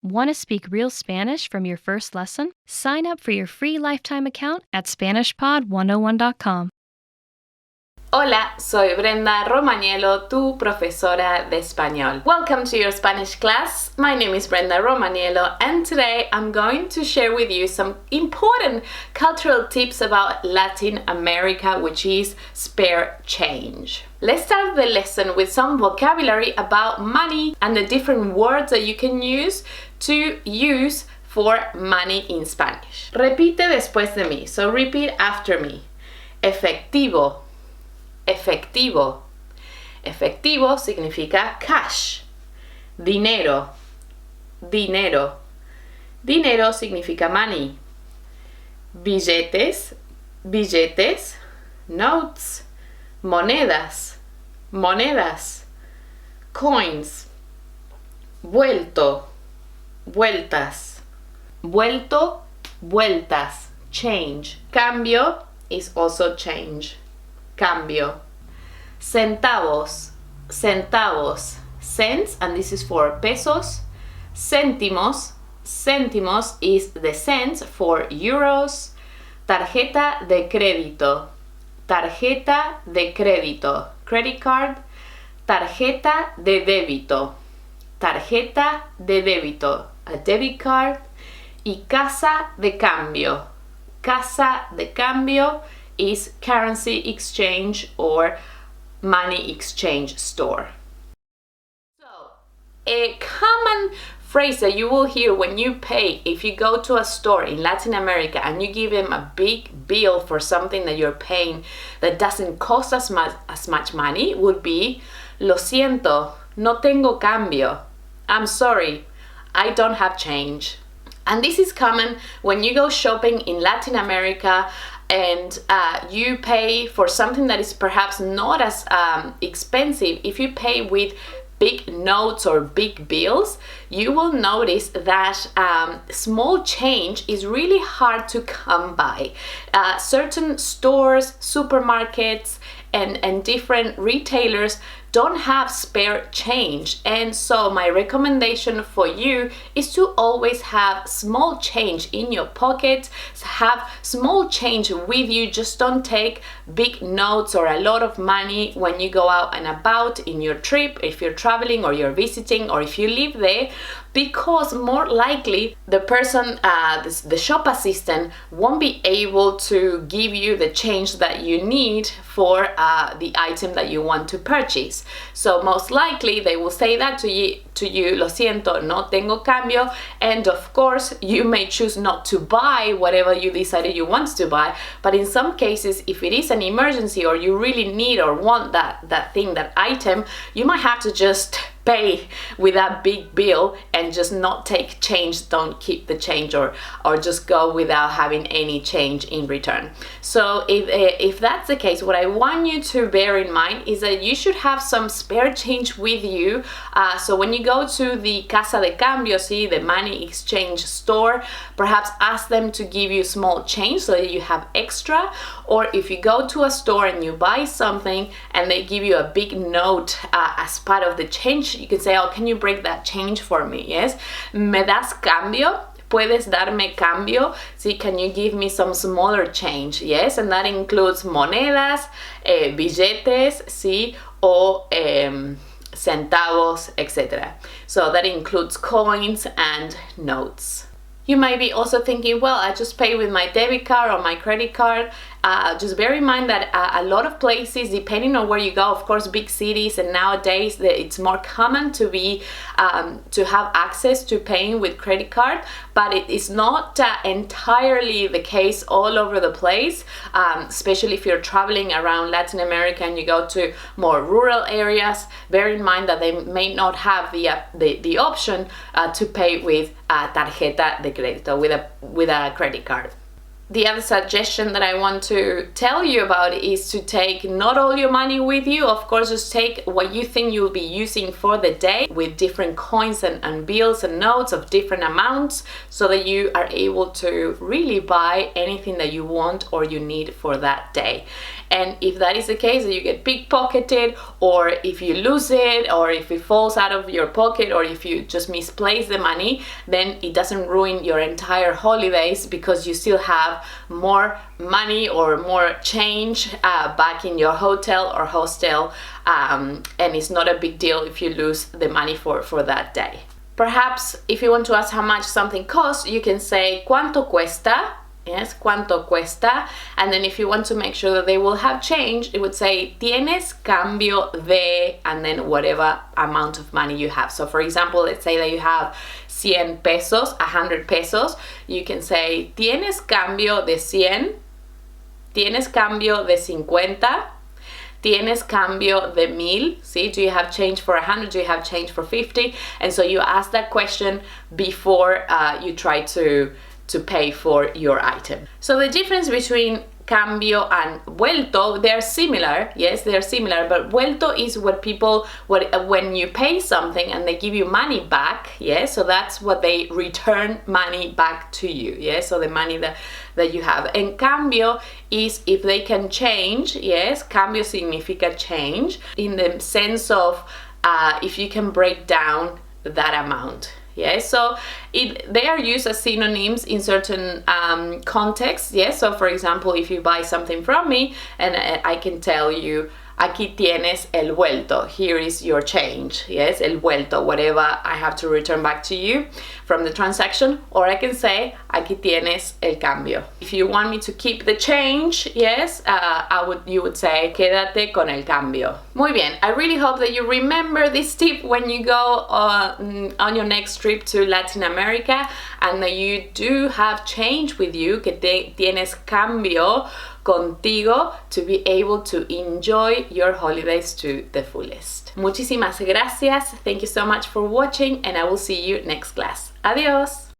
Want to speak real Spanish from your first lesson? Sign up for your free lifetime account at SpanishPod101.com. Hola, soy Brenda Romaniello, tu profesora de español. Welcome to your Spanish class. My name is Brenda Romaniello, and today I'm going to share with you some important cultural tips about Latin America, which is spare change. Let's start the lesson with some vocabulary about money and the different words that you can use for money in Spanish. Repite después de mí, so repeat after me. Efectivo. Efectivo. Efectivo significa cash. Dinero. Dinero. Dinero significa money. Billetes. Billetes. Notes. Monedas. Monedas. Coins. Vuelto. Vueltas. Vuelto. Vueltas. Change. Cambio is also change. Cambio. Centavos. Centavos. Cents, and this is for pesos. Céntimos. Céntimos is the cents for euros. Tarjeta de crédito. Tarjeta de crédito. Credit card. Tarjeta de débito. Tarjeta de débito. A debit card. Y casa de cambio. Casa de cambio is currency exchange or money exchange store. So, a common phrase that you will hear when you pay, if you go to a store in Latin America and you give them a big bill for something that you're paying that doesn't cost as much money, would be, lo siento, no tengo cambio. I'm sorry, I don't have change. And this is common when you go shopping in Latin America and you pay for something that is perhaps not as expensive. If you pay with big notes or big bills, you will notice that small change is really hard to come by. Certain stores, supermarkets, and different retailers don't have spare change, and so my recommendation for you is to always have small change in your pocket. Have small change with you. Just don't take big notes or a lot of money when you go out and about in your trip, if you're traveling or you're visiting or if you live there, because more likely the person, the shop assistant, won't be able to give you the change that you need for the item that you want to purchase. So most likely they will say that to you, lo siento, no tengo cambio, and of course you may choose not to buy whatever you decided you want to buy, but in some cases, if it is an emergency or you really need or want that thing, that item, you might have to just pay with that big bill and just not take change, don't keep the change, or just go without having any change in return. So if that's the case, what I want you to bear in mind is that you should have some spare change with you. So when you go to the Casa de Cambio, see, the money exchange store, perhaps ask them to give you small change so that you have extra. Or if you go to a store and you buy something and they give you a big note as part of the change, you can say, oh, can you break that change for me? Yes. ¿Me das cambio? ¿Puedes darme cambio? Sí, can you give me some smaller change? Yes, and that includes monedas, billetes, sí, o centavos, etc. So that includes coins and notes. You might be also thinking, well, I just pay with my debit card or my credit card. Just bear in mind that a lot of places, depending on where you go, of course, big cities, and nowadays it's more common to have access to paying with credit card, but it is not entirely the case all over the place, especially if you're traveling around Latin America and you go to more rural areas. Bear in mind that they may not have the option to pay with tarjeta de crédito, with a credit card. The other suggestion that I want to tell you about is to take not all your money with you. Of course, just take what you think you'll be using for the day with different coins and bills and notes of different amounts, so that you are able to really buy anything that you want or you need for that day. And if that is the case, that you get pickpocketed, or if you lose it, or if it falls out of your pocket, or if you just misplace the money, then it doesn't ruin your entire holidays, because you still have more money or more change back in your hotel or hostel, and it's not a big deal if you lose the money for that day. Perhaps if you want to ask how much something costs, you can say ¿cuánto cuesta? Yes, ¿cuánto cuesta? And then if you want to make sure that they will have change, it would say ¿tienes cambio de? And then whatever amount of money you have. So for example, let's say that you have 100 pesos, 100 pesos. You can say ¿tienes cambio de 100? ¿Tienes cambio de 50? ¿Tienes cambio de 1000? See, do you have change for 100? Do you have change for 50? And so you ask that question before you try to pay for your item. So the difference between cambio and vuelto, they're similar. Yes, they're similar, but vuelto is when you pay something and they give you money back. Yes, so that's what they return money back to you. Yes, so the money that you have. And cambio is if they can change. Yes, cambio significa change in the sense of if you can break down that amount. Yes, so they are used as synonyms in certain contexts. Yes, so for example, if you buy something from me and I can tell you aquí tienes el vuelto, here is your change. Yes, el vuelto, whatever I have to return back to you from the transaction. Or I can say aquí tienes el cambio. If you want me to keep the change, yes, you would say quédate con el cambio. Muy bien, I really hope that you remember this tip when you go on your next trip to Latin America, and that you do have change with you, que tienes cambio contigo, to be able to enjoy your holidays to the fullest. Muchísimas gracias. Thank you so much for watching, and I will see you next class. Adiós.